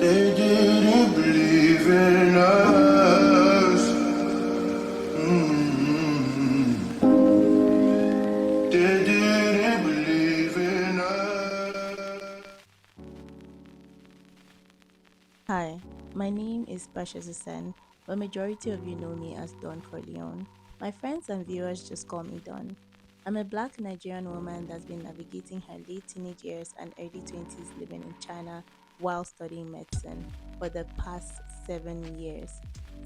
They didn't believe in us. They didn't believe in us. Hi, my name is Usen, but majority of you know me as Don Corleone. My friends and viewers just call me Don. I'm a black Nigerian woman that's been navigating her late teenage years and early 20s living in China while studying medicine for the past 7 years.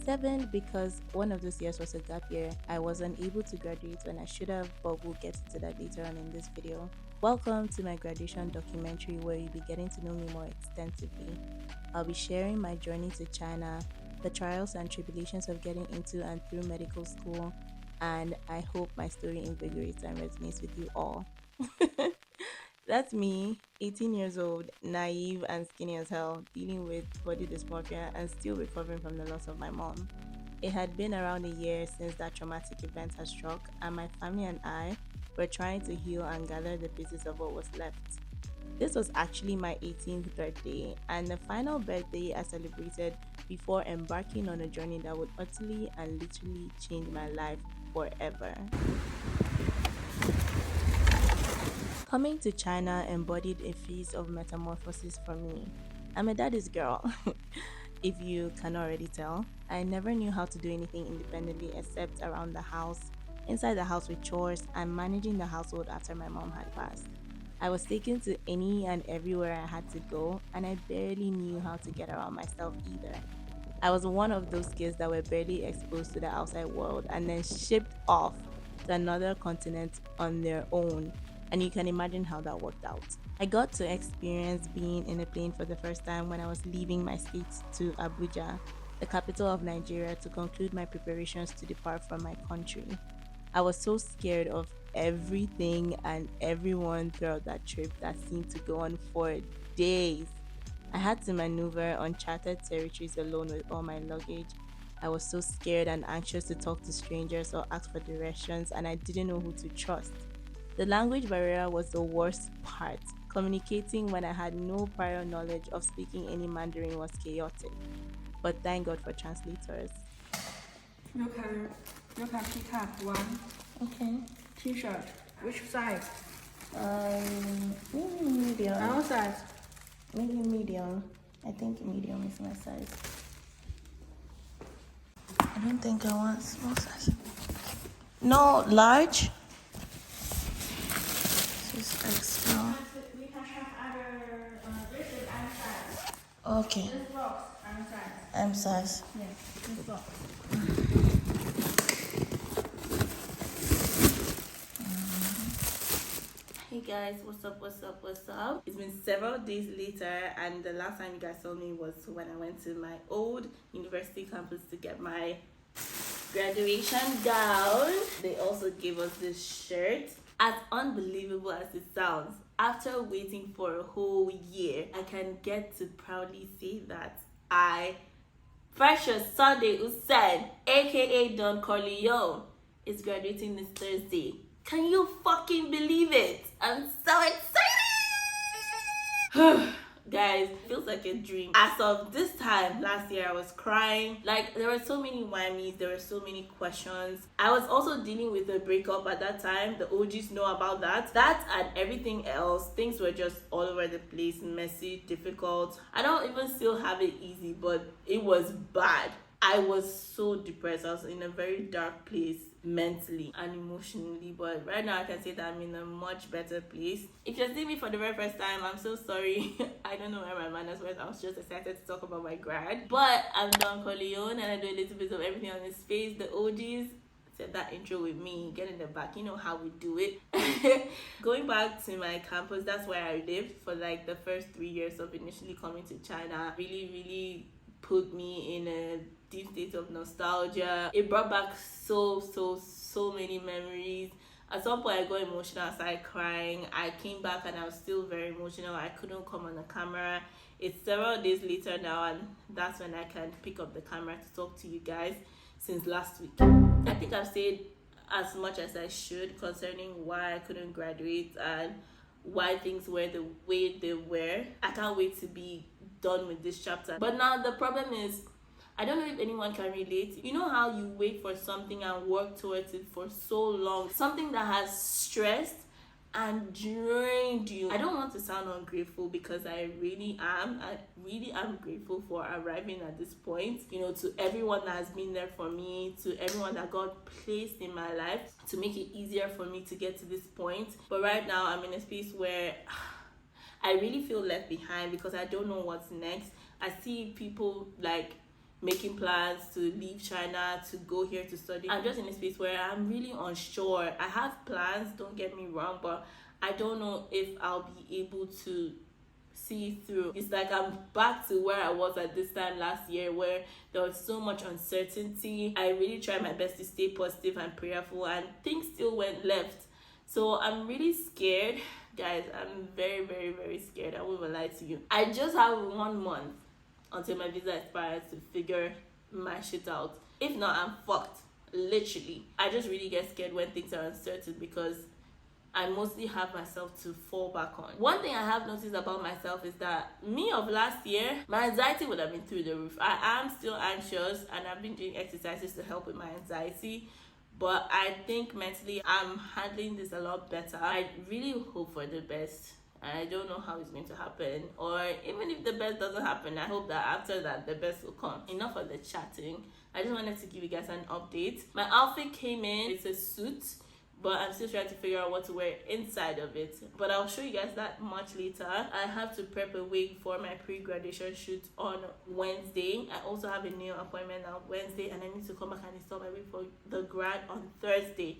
Seven because one of those years was a gap year. I wasn't able to graduate when I should have, but we'll get into that later on in this video. Welcome to my graduation documentary where you'll be getting to know me more extensively. I'll be sharing my journey to China, the trials and tribulations of getting into and through medical school, and I hope my story invigorates and resonates with you all. That's me, 18 years old, naive and skinny as hell, dealing with body dysmorphia and still recovering from the loss of my mom. It had been around a year since that traumatic event had struck, and my family and I were trying to heal and gather the pieces of what was left. This was actually my 18th birthday and the final birthday I celebrated before embarking on a journey that would utterly and literally change my life forever. Coming to China embodied a phase of metamorphosis for me. I'm a daddy's girl. If you can already tell, I never knew how to do anything independently except around the house, inside the house with chores, and managing the household after my mom had passed. I was taken to any and everywhere I had to go, and I barely knew how to get around myself either. I was one of those kids that were barely exposed to the outside world and then shipped off to another continent on their own. And you can imagine how that worked out. I got to experience being in a plane for the first time when I was leaving my state to Abuja, the capital of Nigeria, to conclude my preparations to depart from my country. I was so scared of everything and everyone throughout that trip that seemed to go on for days. I had to maneuver uncharted territories alone with all my luggage. I was so scared and anxious to talk to strangers or ask for directions, and I didn't know who to trust. The language barrier was the worst part. Communicating when I had no prior knowledge of speaking any Mandarin was chaotic. But thank God for translators. You can pick up one Okay. t-shirt. Which size? Maybe medium. Our size. Maybe medium. I think medium is my size. I don't think I want small size. No, large. This is extra. We can have other. This is M size. Okay. This box M size. M size. Yes, this box. Hey guys, what's up? It's been several days later, and the last time you guys saw me was when I went to my old university campus to get my graduation gown. They also gave us this shirt. As unbelievable as it sounds, after waiting for a whole year, I can get to proudly say that Precious Sunday Usen, aka Don Corleone, is graduating this Thursday. Can you fucking believe it? I'm so excited! Guys, it feels like a dream. As of this time last year, I was crying. Like, there were so many whammies, there were so many questions. I was also dealing with a breakup at that time. The OGs know about that. That and everything else, things were just all over the place, messy, difficult. I don't even still have it easy, but it was bad. I was so depressed. I was in a very dark place mentally and emotionally, but right now I can say that I'm in a much better place. If you're seeing me for the very first time, I'm so sorry. I don't know where my manners went. I was just excited to talk about my grad. But I'm Don Corleone and I do a little bit of everything on this space. The OGs said that intro with me, get in the back, you know how we do it. Going back to my campus, that's where I lived for like the first 3 years of initially coming to China. Really put me in a deep state of nostalgia. It brought back so many memories. At some point I got emotional, I started crying. I came back and I was still very emotional. I couldn't come on the camera. It's several days later now, and that's when I can pick up the camera to talk to you guys since last week. I think I've said as much as I should concerning why I couldn't graduate and why things were the way they were. I can't wait to be done with this chapter. But now the problem is, I don't know if anyone can relate. You know how you wait for something and work towards it for so long, something that has stressed and drained you. I don't want to sound ungrateful, because I really am grateful for arriving at this point, you know, to everyone that has been there for me, to everyone that God placed in my life to make it easier for me to get to this point. But right now I'm in a space where I really feel left behind, because I don't know what's next. I see people like making plans to leave China to go here to study. I'm just in a space where I'm really unsure. I have plans, don't get me wrong, but I don't know if I'll be able to see it through. It's like I'm back to where I was at this time last year, where there was so much uncertainty. I really tried my best to stay positive and prayerful, and things still went left. So I'm really scared, guys. I'm very, very, very scared. I won't even lie to you. I just have 1 month until my visa expires to figure my shit out. If not, I'm fucked, literally. I just really get scared when things are uncertain, because I mostly have myself to fall back on. One thing I have noticed about myself is that me of last year, my anxiety would have been through the roof. I am still anxious, and I've been doing exercises to help with my anxiety, but I think mentally I'm handling this a lot better. I really hope for the best. I don't know how it's going to happen, or even if the best doesn't happen, I hope that after that the best will come. Enough of the chatting. I just wanted to give you guys an update. My outfit came in. It's a suit, but I'm still trying to figure out what to wear inside of it. But I'll show you guys that much later. I have to prep a wig for my pre-graduation shoot on Wednesday. I also have a nail appointment on Wednesday, and I need to come back and install my wig for the grad on Thursday.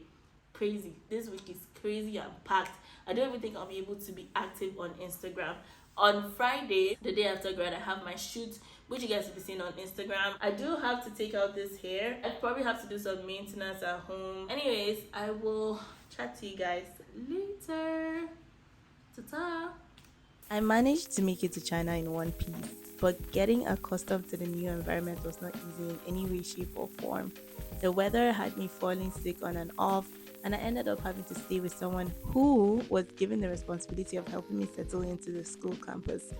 Crazy. This week is crazy and packed. I don't even think I'll be able to be active on Instagram. On Friday, the day after grad, I have my shoot, which you guys will be seeing on Instagram. I do have to take out this hair. I probably have to do some maintenance at home. Anyways, I will chat to you guys later. Ta-ta. I managed to make it to China in one piece, but getting accustomed to the new environment was not easy in any way, shape, or form. The weather had me falling sick on and off, and I ended up having to stay with someone who was given the responsibility of helping me settle into the school campus.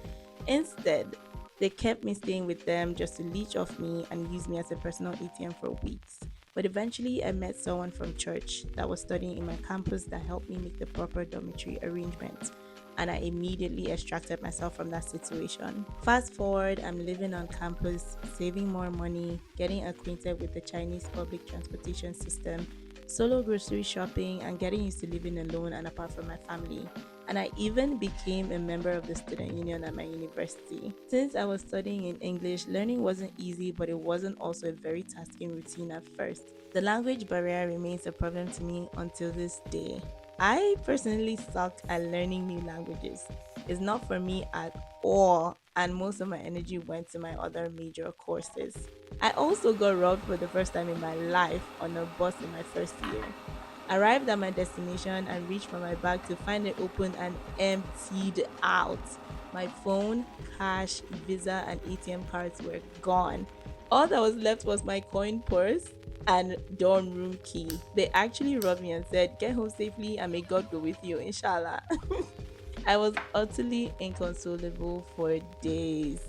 Instead, they kept me staying with them just to leech off me and use me as a personal ATM for weeks. But eventually, I met someone from church that was studying in my campus that helped me make the proper dormitory arrangement, and I immediately extracted myself from that situation. Fast forward, I'm living on campus, saving more money, getting acquainted with the Chinese public transportation system, solo grocery shopping, and getting used to living alone and apart from my family. And I even became a member of the student union at my university. Since I was studying in English, learning wasn't easy, but it wasn't also a very tasking routine at first. The language barrier remains a problem to me until this day. I personally suck at learning new languages. It's not for me at all, and most of my energy went to my other major courses. I also got robbed for the first time in my life on a bus in my first year. Arrived at my destination and reached for my bag to find it open and emptied out. My phone, cash, visa, and ATM cards were gone. All that was left was my coin purse and dorm room key. They actually robbed me and said, "Get home safely and may God go with you, inshallah." I was utterly inconsolable for days.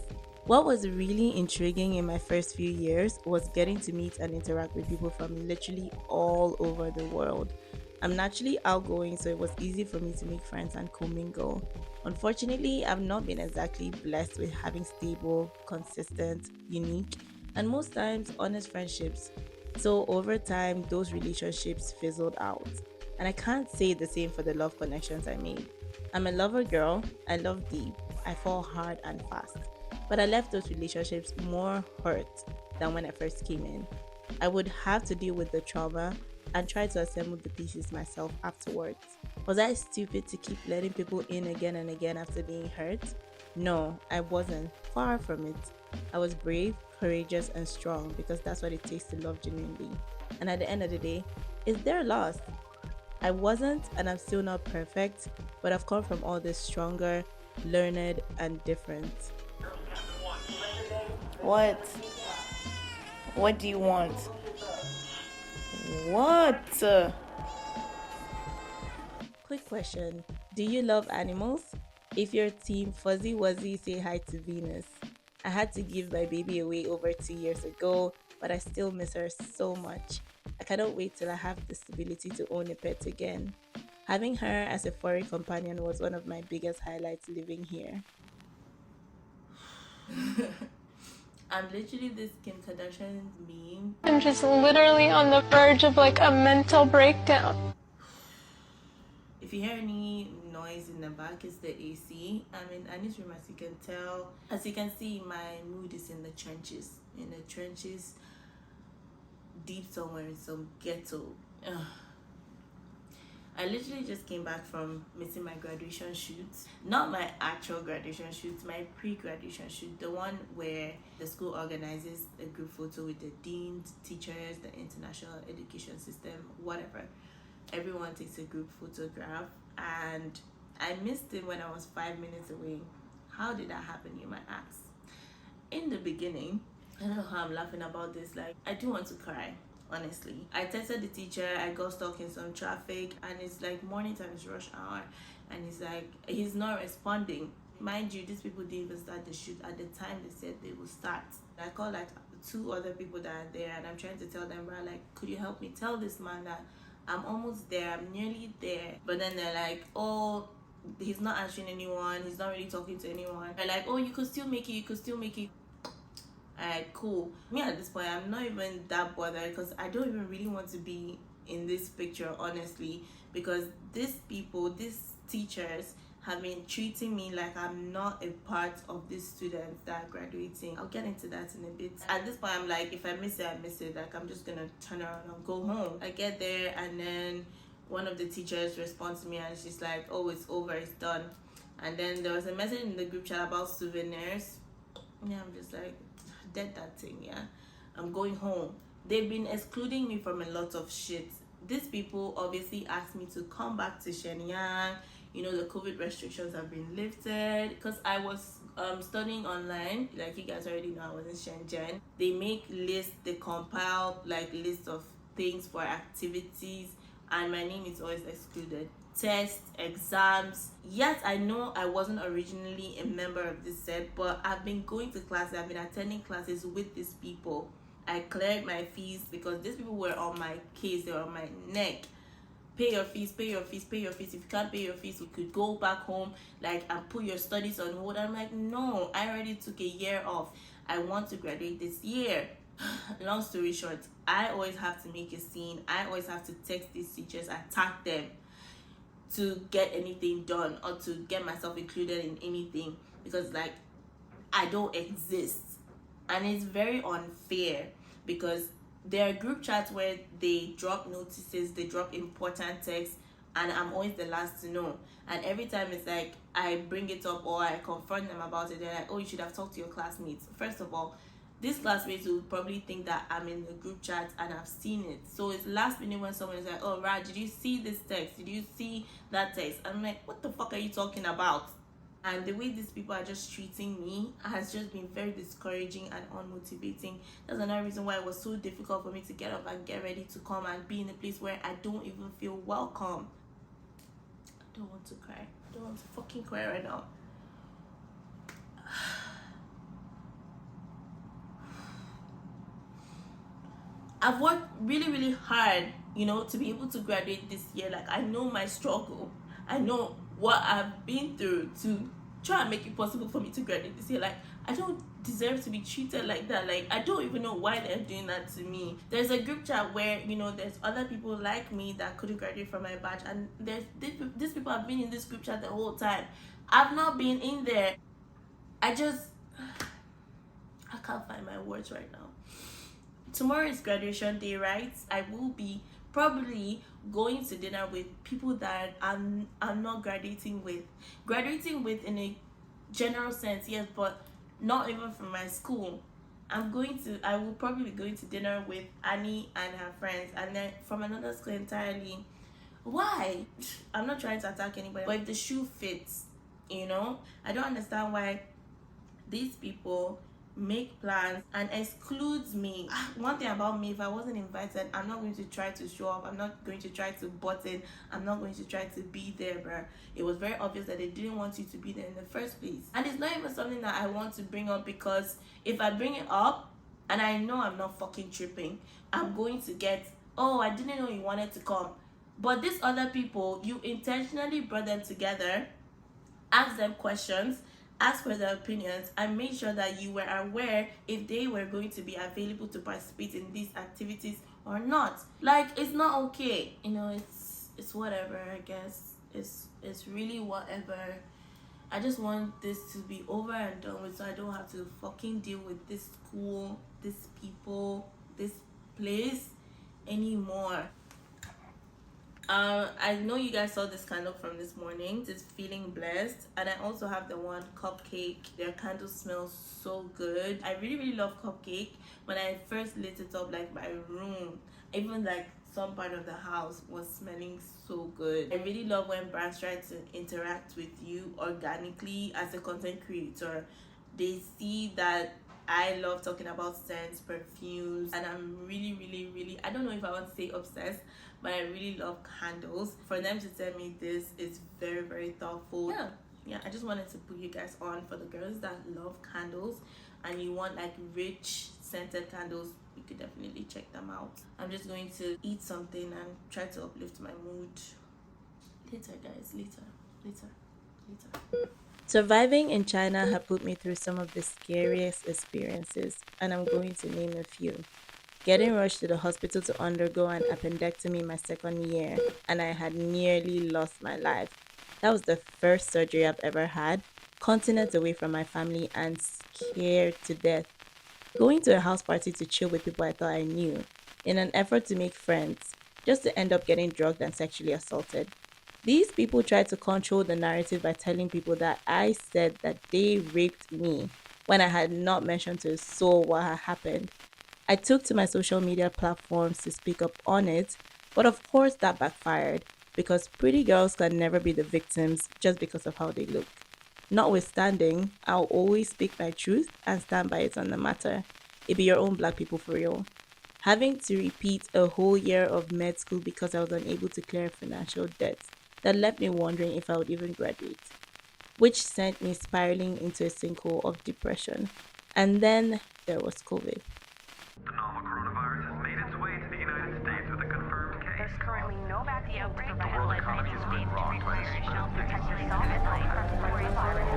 What was really intriguing in my first few years was getting to meet and interact with people from literally all over the world. I'm naturally outgoing, so it was easy for me to make friends and commingle. Unfortunately, I've not been exactly blessed with having stable, consistent, unique, and most times honest friendships. So over time, those relationships fizzled out. And I can't say the same for the love connections I made. I'm a lover girl. I love deep. I fall hard and fast. But I left those relationships more hurt than when I first came in. I would have to deal with the trauma and try to assemble the pieces myself afterwards. Was I stupid to keep letting people in again and again after being hurt? No, I wasn't. Far from it. I was brave, courageous, and strong, because that's what it takes to love genuinely. And at the end of the day, it's their loss. I wasn't, and I'm still not perfect, but I've come from all this stronger, learned, and different. What? What do you want? What? Quick question. Do you love animals? If you're team Fuzzy Wuzzy, say hi to Venus. I had to give my baby away over 2 years ago, but I still miss her so much. I cannot wait till I have the stability to own a pet again. Having her as a furry companion was one of my biggest highlights living here. I'm literally this Kim Kardashian meme. I'm just literally on the verge of like a mental breakdown. If you hear any noise in the back, it's the AC. I'm in Annie's room, as you can tell. As you can see, my mood is in the trenches. In the trenches, deep somewhere in some ghetto. Ugh. I literally just came back from missing my graduation shoot. Not my actual graduation shoot, my pre-graduation shoot. The one where the school organizes a group photo with the deans, teachers, the international education system, whatever. Everyone takes a group photograph, and I missed it when I was 5 minutes away. How did that happen, you might ask? In the beginning, I don't know how I'm laughing about this, like, I do want to cry, honestly. I texted the teacher, I got stuck in some traffic, and it's like morning time, is rush hour, and he's not responding. Mind you, these people didn't even start the shoot at the time they said they would start. I called like 2 other people that are there, and I'm trying to tell them, bro, like, could you help me tell this man that I'm almost there, I'm nearly there. But then they're like, oh, he's not answering anyone, he's not really talking to anyone. They're like, oh, you could still make it. Alright, cool. Me at this point, I'm not even that bothered because I don't even really want to be in this picture, honestly, because these teachers have been treating me like I'm not a part of these students that are graduating. I'll get into that in a bit. At this point, I'm like, if I miss it, I miss it. Like, I'm just gonna turn around and go home. I get there, and then one of the teachers responds to me, and she's like, oh, it's over, it's done. And then there was a message in the group chat about souvenirs. Yeah, I'm just like, dead that thing, yeah. I'm going home. They've been excluding me from a lot of shit. These people obviously asked me to come back to Shenyang. You know, the COVID restrictions have been lifted because I was studying online. Like you guys already know, I was in Shenzhen. They make lists, they compile like lists of things for activities, and my name is always excluded. Tests, exams. Yes, I know I wasn't originally a member of this set, but I've been going to classes, I've been attending classes with these people. I cleared my fees because these people were on my case, they were on my neck. Pay your fees. If you can't pay your fees, you could go back home, like, and put your studies on hold. I'm like, no, I already took a year off. I want to graduate this year. Long story short, I always have to make a scene. I always have to text these teachers, attack them to get anything done or to get myself included in anything, because like I don't exist. And it's very unfair because there are group chats where they drop notices, they drop important texts, and I'm always the last to know. And every time it's like I bring it up or I confront them about it, they're like, oh, you should have talked to your classmates. First of all, these classmates will probably think that I'm in the group chat and I've seen it. So it's last minute when someone is like, oh, Raj, did you see this text? Did you see that text? I'm like, what the fuck are you talking about? And the way these people are just treating me has just been very discouraging and unmotivating. That's another reason why it was so difficult for me to get up and get ready to come and be in a place where I don't even feel welcome. I don't want to cry. I don't want to fucking cry right now. I've worked really, really hard, you know, to be able to graduate this year. Like, I know my struggle. I know what I've been through to try and make it possible for me to graduate this year. Like, I don't deserve to be treated like that. Like, I don't even know why they're doing that to me. There's a group chat where, you know, there's other people like me that couldn't graduate from my batch, and these people have been in this group chat the whole time. I've not been in there. I can't find my words right now. Tomorrow is graduation day, right? I will be probably going to dinner with people that I'm not graduating with in a general sense, yes, but not even from my school. I will probably be going to dinner with Annie and her friends, and then from another school entirely. Why? I'm not trying to attack anybody, but if the shoe fits, you know, I don't understand why these people make plans, and excludes me. One thing about me, if I wasn't invited, I'm not going to try to show up. I'm not going to try to butt in. I'm not going to try to be there, bruh. It was very obvious that they didn't want you to be there in the first place. And it's not even something that I want to bring up, because if I bring it up and I know I'm not fucking tripping, I'm going to get, oh, I didn't know you wanted to come. But these other people, you intentionally brought them together, asked them questions, asked for their opinions, and made sure that you were aware if they were going to be available to participate in these activities or not. Like, it's not okay. You know, it's whatever, I guess. It's really whatever. I just want this to be over and done with, so I don't have to fucking deal with this school, these people, this place anymore. I know you guys saw this candle from this morning. It's feeling blessed. And I also have the one cupcake. Their candle smells so good. I really love cupcake. When I first lit it up, like my room, even like some part of the house was smelling so good. I really love when brands try to interact with you organically as a content creator. They see that I love talking about scents, perfumes, and I'm really, I don't know if I want to say obsessed, but I really love candles. For them to tell me this is very thoughtful. Yeah, I just wanted to put you guys on. For the girls that love candles and you want like rich scented candles, you could definitely check them out. I'm just going to eat something and try to uplift my mood. Later, guys, later. Surviving in China had put me through some of the scariest experiences, and I'm going to name a few. Getting rushed to the hospital to undergo an appendectomy my second year, and I had nearly lost my life. That was the first surgery I've ever had, continents away from my family and scared to death. Going to a house party to chill with people I thought I knew, in an effort to make friends, just to end up getting drugged and sexually assaulted. These people tried to control the narrative by telling people that I said that they raped me when I had not mentioned to a soul what had happened. I took to my social media platforms to speak up on it, but of course that backfired, because pretty girls can never be the victims just because of how they look. Notwithstanding, I'll always speak my truth and stand by it on the matter. It be your own black people for real. Having to repeat a whole year of med school because I was unable to clear financial debt that left me wondering if I would even graduate, which sent me spiraling into a sinkhole of depression. And then there was COVID. The novel coronavirus has made its way to the United States with a confirmed case. There's currently no vaccine outbreak. The world economy has been rocked by a Protect yourself at night from coronavirus.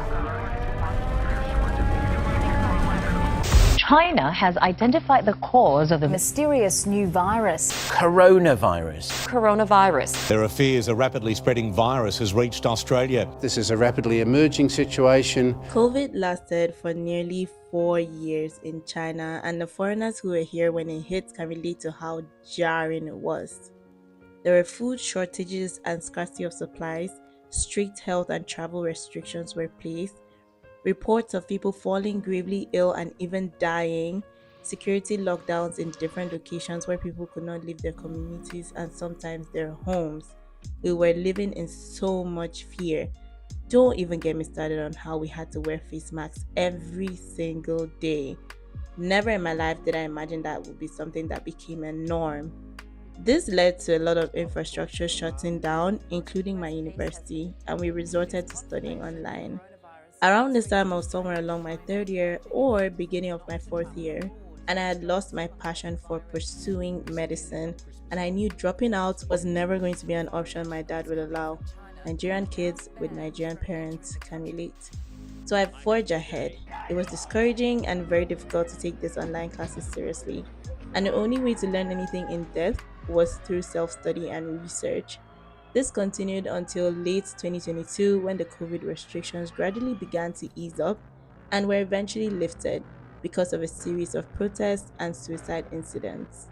China has identified the cause of the mysterious new virus. coronavirus. There are fears a rapidly spreading virus has reached Australia. This is a rapidly emerging situation. COVID lasted for nearly 4 years in China, and the foreigners who were here when it hit can relate to how jarring it was. There were food shortages and scarcity of supplies, strict health and travel restrictions were placed, reports of people falling gravely ill and even dying, security lockdowns in different locations where people could not leave their communities and sometimes their homes. We were living in so much fear. Don't even get me started on how we had to wear face masks every single day. Never in my life did I imagine that would be something that became a norm. This led to a lot of infrastructure shutting down, including my university, and we resorted to studying online. Around this time, I was somewhere along my third year or beginning of my fourth year, and I had lost my passion for pursuing medicine, and I knew dropping out was never going to be an option my dad would allow. Nigerian kids with Nigerian parents can relate. So I forged ahead. It was discouraging and very difficult to take these online classes seriously, and the only way to learn anything in depth was through self-study and research. This continued until late 2022 when the COVID restrictions gradually began to ease up and were eventually lifted because of a series of protests and suicide incidents.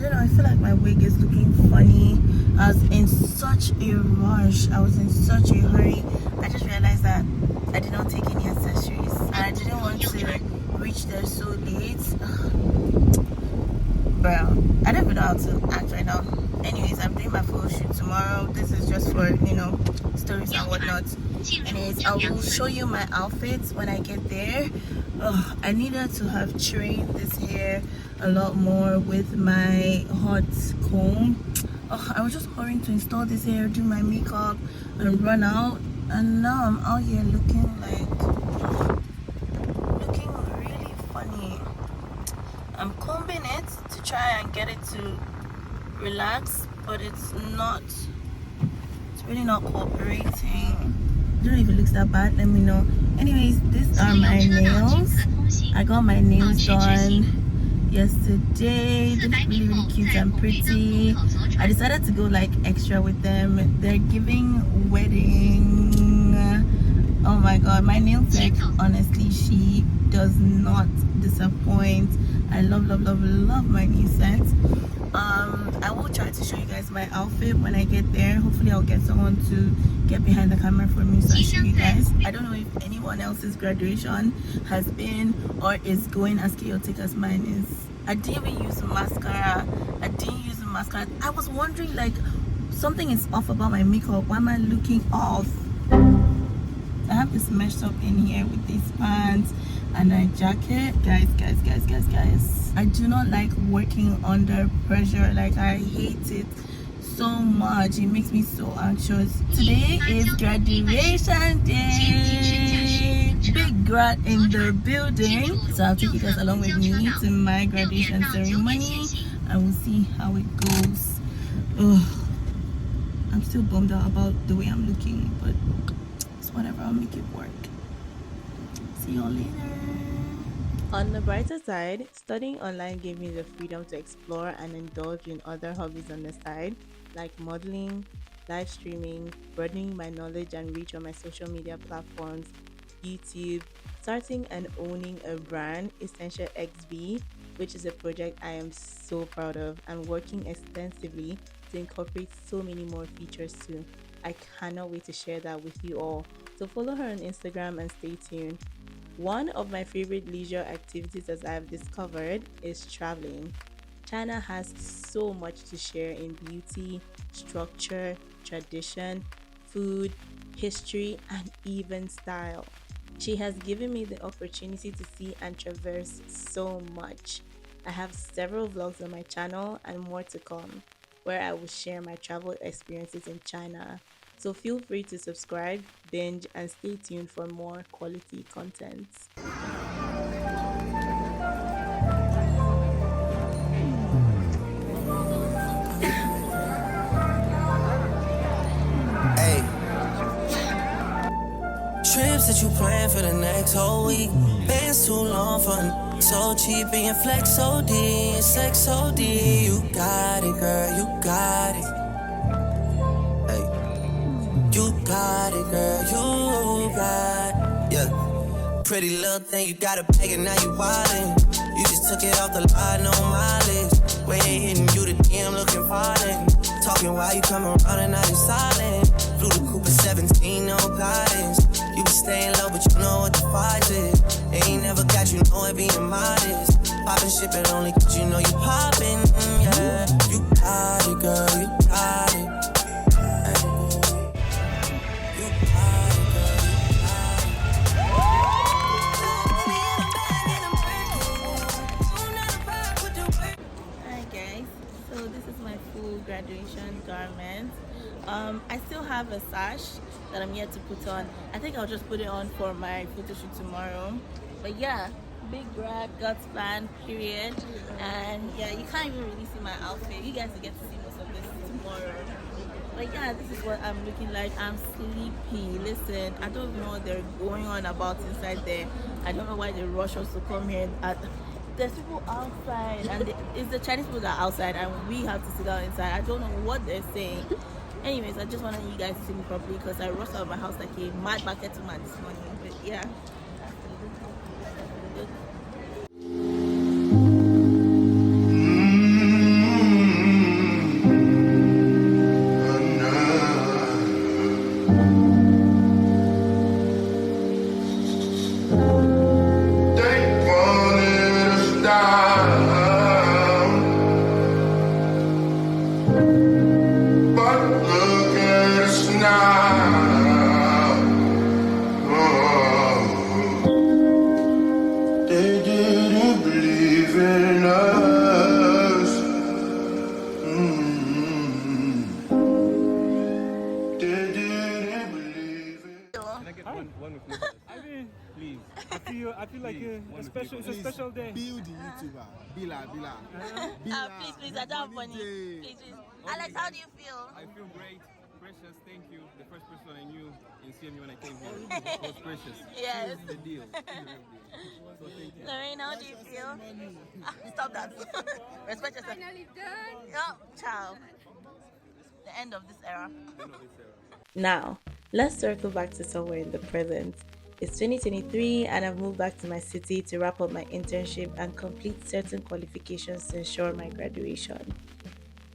don't know, I feel like my wig is looking funny. I was in such a rush, I was in such a hurry. I just realized that I did not take any accessories and I didn't want to reach there so late. Bro, I don't even know how to act right now. Anyways, I'm doing my photo shoot tomorrow. This is just for, you know, stories and whatnot. Anyways, I will show you my outfits when I get there. I needed to have trained this hair a lot more with my hot comb. I was just hurrying to install this hair, do my makeup and run out, and now I'm out here looking really funny. I'm combing it to try and get it to relax, but it's really not cooperating. I don't know if it looks that bad, let me know. Anyways, these are my nails. I got my nails done yesterday. They look really cute and pretty. I decided to go like extra with them. They're giving wedding. Oh my god, my nail tech, honestly, she does not disappoint. I love my new set. I will try to show you guys my outfit when I get there. Hopefully I'll get someone to get behind the camera for me so I show you guys. I don't know if anyone else's graduation has been or is going as chaotic as mine is. I didn't even use mascara. I was wondering, like, something is off about my makeup. Why am I looking off? I have this mesh up in here with these pants and a jacket. Guys, I do not like working under pressure. Like, I hate it so much. It makes me so anxious. Today is graduation day. Big Grad in the building. So I'll take you guys along with me to my graduation ceremony and we'll see how it goes. I'm still bummed out about the way I'm looking, but it's whatever, I'll make it work. See y'all later. On the brighter side, studying online gave me the freedom to explore and indulge in other hobbies on the side, like modeling, live streaming, broadening my knowledge and reach on my social media platforms, YouTube, starting and owning a brand, Essential XB, which is a project I am so proud of, and working extensively to incorporate so many more features too. I cannot wait to share that with you all. So follow her on Instagram and stay tuned. One of my favorite leisure activities, as I've discovered, is traveling. China has so much to share in beauty, structure, tradition, food, history, and even style. She has given me the opportunity to see and traverse so much. I have several vlogs on my channel and more to come, where I will share my travel experiences in China. So feel free to subscribe, binge, and stay tuned for more quality content. Hey. Trips that you plan for the next whole week. Bands too long for so cheap, being flex OD and sex OD. You got it, girl, you got it. You got it, girl, you got it. Yeah. Pretty little thing, you got a bag and now you wildin'. You just took it off the line, no mileage. Way hitting you the DM looking violent. Talking while you come around and now you silent. Flew the Cooper 17, no guidance. You be staying low, but you know what the price is. Ain't never got you know it being modest. Poppin' shit, but only cause you know you poppin', yeah. You got it, girl, you got it. Graduation garment. I still have a sash that I'm yet to put on. I think I'll just put it on for my photo shoot tomorrow. But yeah, big grad, guts plan, period. And yeah, you can't even really see my outfit. You guys will get to see most of this tomorrow. But yeah, this is what I'm looking like. I'm sleepy. Listen, I don't know what they're going on about inside there. I don't know why they rush us to come here. There's people outside, and it's the Chinese people that are outside, and we have to sit down inside. I don't know what they're saying. Anyways, I just wanted you guys to see me properly because I rushed out of my house like a mad market woman this morning. But yeah, that's the look. But look at us now. Oh, they didn't believe in us. They didn't believe in us. Can I get one with me? I mean, please. I feel like it's a special day. Build the YouTuber. Bila. Please, I don't have money. Please. Alex, how do you feel? I feel great. Precious, thank you. The first person I knew in CMU when I came here was Precious. Yes. The deal. The real deal. So thank you. Lorraine, how do you feel? Stop that. Respect yourself. Finally done. Oh, ciao. The end of this era. End of this era. Now, let's circle back to somewhere in the present. It's 2023 and I've moved back to my city to wrap up my internship and complete certain qualifications to ensure my graduation.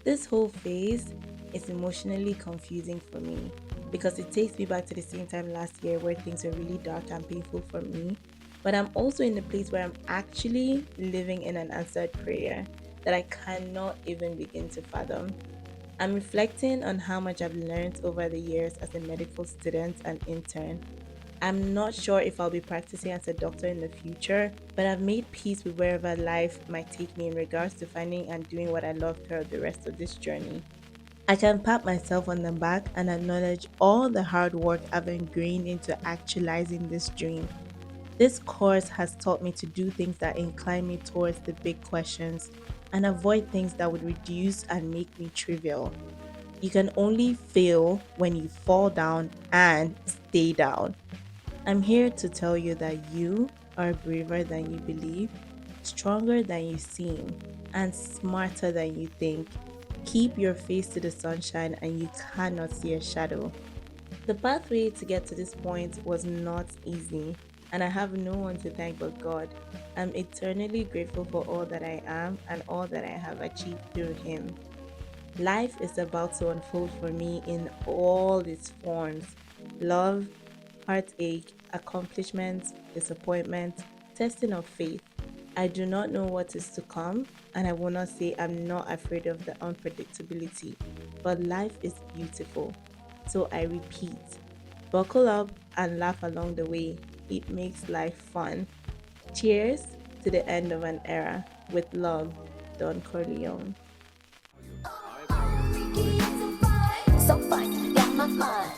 This whole phase is emotionally confusing for me because it takes me back to the same time last year where things were really dark and painful for me, but I'm also in a place where I'm actually living in an answered prayer that I cannot even begin to fathom. I'm reflecting on how much I've learned over the years as a medical student and intern. I'm not sure if I'll be practicing as a doctor in the future, but I've made peace with wherever life might take me in regards to finding and doing what I love throughout the rest of this journey. I can pat myself on the back and acknowledge all the hard work I've ingrained into actualizing this dream. This course has taught me to do things that incline me towards the big questions and avoid things that would reduce and make me trivial. You can only fail when you fall down and stay down. I'm here to tell you that you are braver than you believe, stronger than you seem, and smarter than you think. Keep your face to the sunshine and you cannot see a shadow. The pathway to get to this point was not easy, and I have no one to thank but God. I'm eternally grateful for all that I am and all that I have achieved through Him. Life is about to unfold for me in all its forms: love, heartache, accomplishments, disappointment, testing of faith. I do not know what is to come, and I will not say I'm not afraid of the unpredictability, but life is beautiful. So I repeat, buckle up and laugh along the way. It makes life fun. Cheers to the end of an era. With love, Don Corleone. So fine, you got my mind.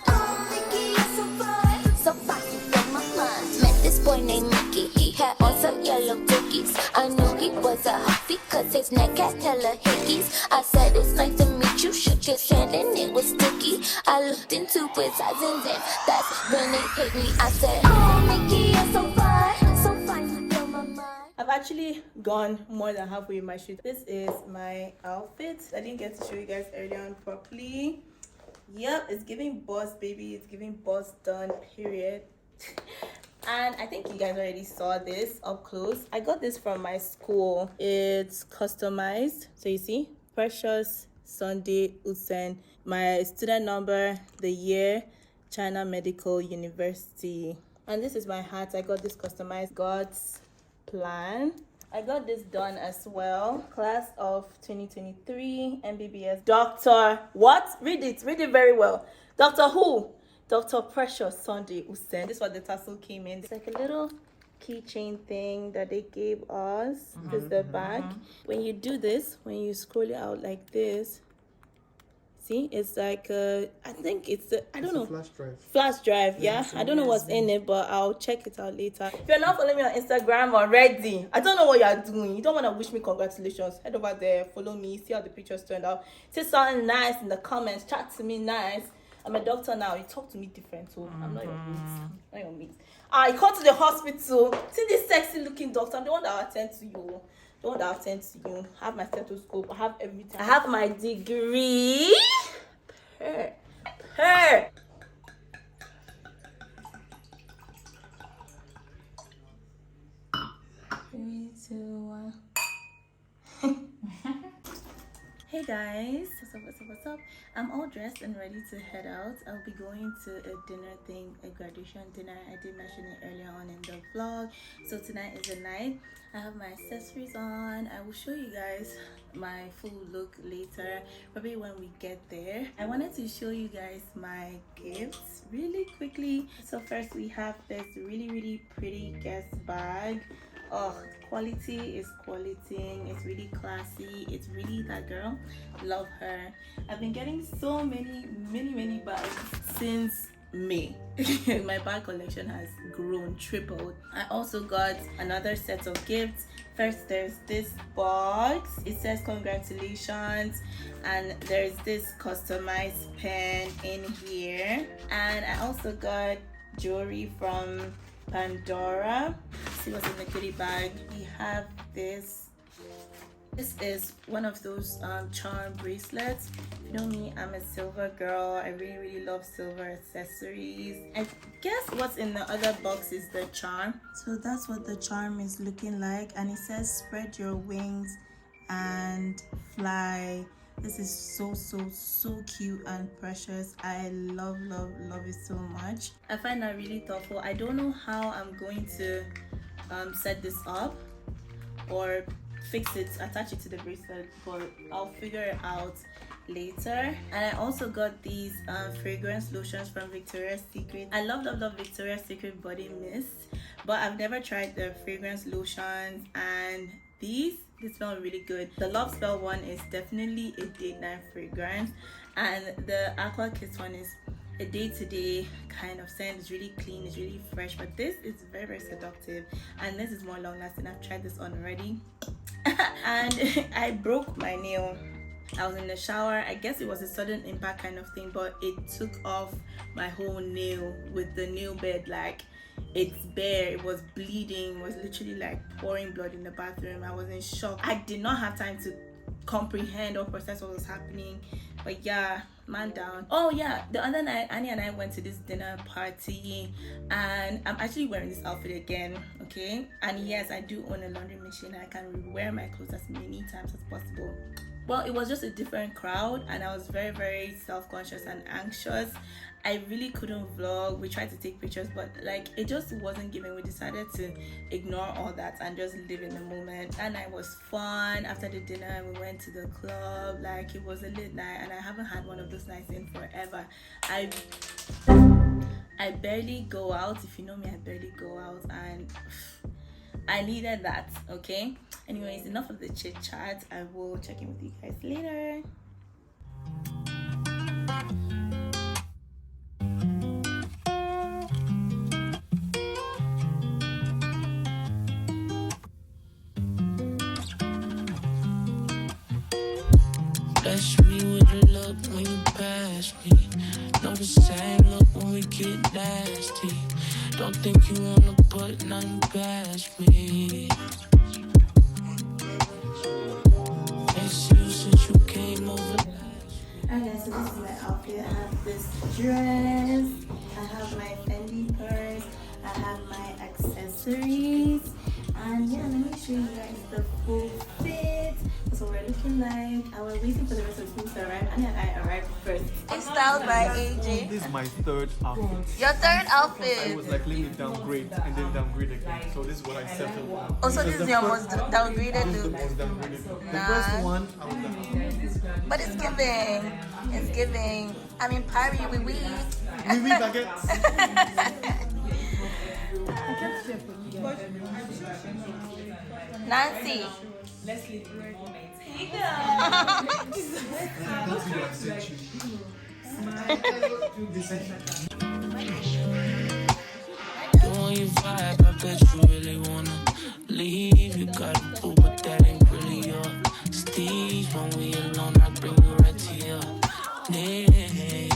So fine, you got my mind. Met this boy named Mickey. He had on some yellow cookies. I knew he was a huffy cause his neck had hella hickeys. I said it's nice to meet you. Shook his hand and it was sticky. I looked into his eyes and then that's when it hit me. I said, oh Mickey, you're so fine. So fine, you got my mind. I've actually gone more than halfway in my shoot. This is my outfit. I didn't get to show you guys earlier on properly. Yep, it's giving boss, baby. It's giving boss done, period. And I think you guys already saw this up close. I got this from my school. It's customized. So you see, Precious, Sunday, Usen, my student number, the year, China Medical University. And this is my hat. I got this customized. God's plan. I got this done as well. Class of 2023, MBBS. Dr. What? Read it very well. Dr. Who? Dr. Precious Sunday Usen. This is what the tassel came in. It's like a little keychain thing that they gave us. This is the back. When you do this, when you scroll it out like this, see, it's like I think it's I don't know. Flash drive. Flash drive, yeah. I don't know what's in it, but I'll check it out later. If you're not following me on Instagram already, I don't know what you're doing. You don't want to wish me congratulations. Head over there, follow me, see how the pictures turned out. Say something nice in the comments. Chat to me nice. I'm a doctor now. You talk to me different, so I'm not your mate. Not your mate. You come to the hospital. See this sexy looking doctor. I'm the one that will attend to you. The one that will attend to you. I have my stethoscope. I have everything. I have my degree. Her. 3, 2, 1. Hey guys, what's up? I'm all dressed and ready to head out. I'll be going to a dinner thing, a graduation dinner. I did mention it earlier on in the vlog. So tonight is the night. I have my accessories on. I will show you guys my full look later, probably when we get there. I wanted to show you guys my gifts really quickly. So first we have this really pretty guest bag. Oh, quality is quality. It's really classy. It's really that girl. Love her. I've been getting so many bags since May. My bag collection has grown, tripled. I also got another set of gifts. First, there's this box. It says congratulations, and there's this customized pen in here. And I also got jewelry from Pandora. See what's in the goodie bag. We have this. This is one of those charm bracelets. If you know me, I'm a silver girl. I really love silver accessories. I guess what's in the other box is the charm. So that's what the charm is looking like, and it says spread your wings and fly. This is so cute and precious. I love it so much. I find that really thoughtful. I don't know how I'm going to set this up or fix it, attach it to the bracelet, but I'll figure it out later. And I also got these fragrance lotions from Victoria's Secret. I love Victoria's Secret body mist, but I've never tried the fragrance lotions, and they smell really good. The Love Spell one is definitely a date night fragrance, and the Aqua Kiss one is a day-to-day kind of scent. It's really clean, it's really fresh, but this is very seductive, and this is more long-lasting. I've tried this on already. And I broke my nail. I was in the shower. I guess it was a sudden impact kind of thing, but it took off my whole nail with the nail bed. Like, it's bare, it was bleeding, it was literally like pouring blood in the bathroom. I was in shock. I did not have time to comprehend or process what was happening, but yeah, man down. Oh yeah, the other night Annie and I went to this dinner party, and I'm actually wearing this outfit again, okay? And yes, I do own a laundry machine. I can wear my clothes as many times as possible. Well, it was just a different crowd, and I was very self-conscious and anxious. I really couldn't vlog. We tried to take pictures, but like, it just wasn't giving. We decided to ignore all that and just live in the moment. And it was fun. After the dinner, we went to the club. Like, it was a late night, and I haven't had one of those nights in forever. I barely go out. If you know me, I barely go out, and I needed that, okay? Anyways, enough of the chit chat. I will check in with you guys later. Bless me with a look when you pass me. Know the same look when we get nasty. Don't think you wanna put nothing past me. It's you since you came over. Alright guys, so this is my outfit. I have this dress, I have my Fendi purse, I have my accessories, and yeah, let me show you guys the full fit. That's what we're looking like. I was waiting for the rest of the group to arrive, and then I arrived first. It's styled by AJ. This is my third outfit. Your third outfit. I was like, let me downgrade and then downgrade again. So this is what I settled on. Also, this is your most downgraded This is the look. most downgraded look. The Nice. first one, I was down. But it's giving. It's giving. I mean, Paris, oui. Oui, baguettes. Nancy. Doing your vibe, I bet you really wanna leave. You got a boo, but that ain't really your Steve. When we alone, I bring you right to your knees.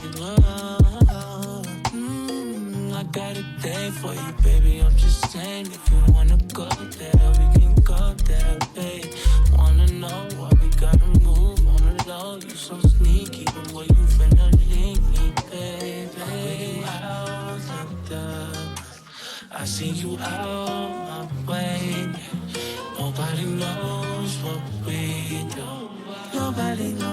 I got a day for you, baby. I'm just saying, if you wanna go there, we can go there, babe. Wanna know why we gotta move on the low? You so sneaky, but what you finna link me, baby? Way out like that. I see you out my way. Nobody knows what we do. Nobody knows.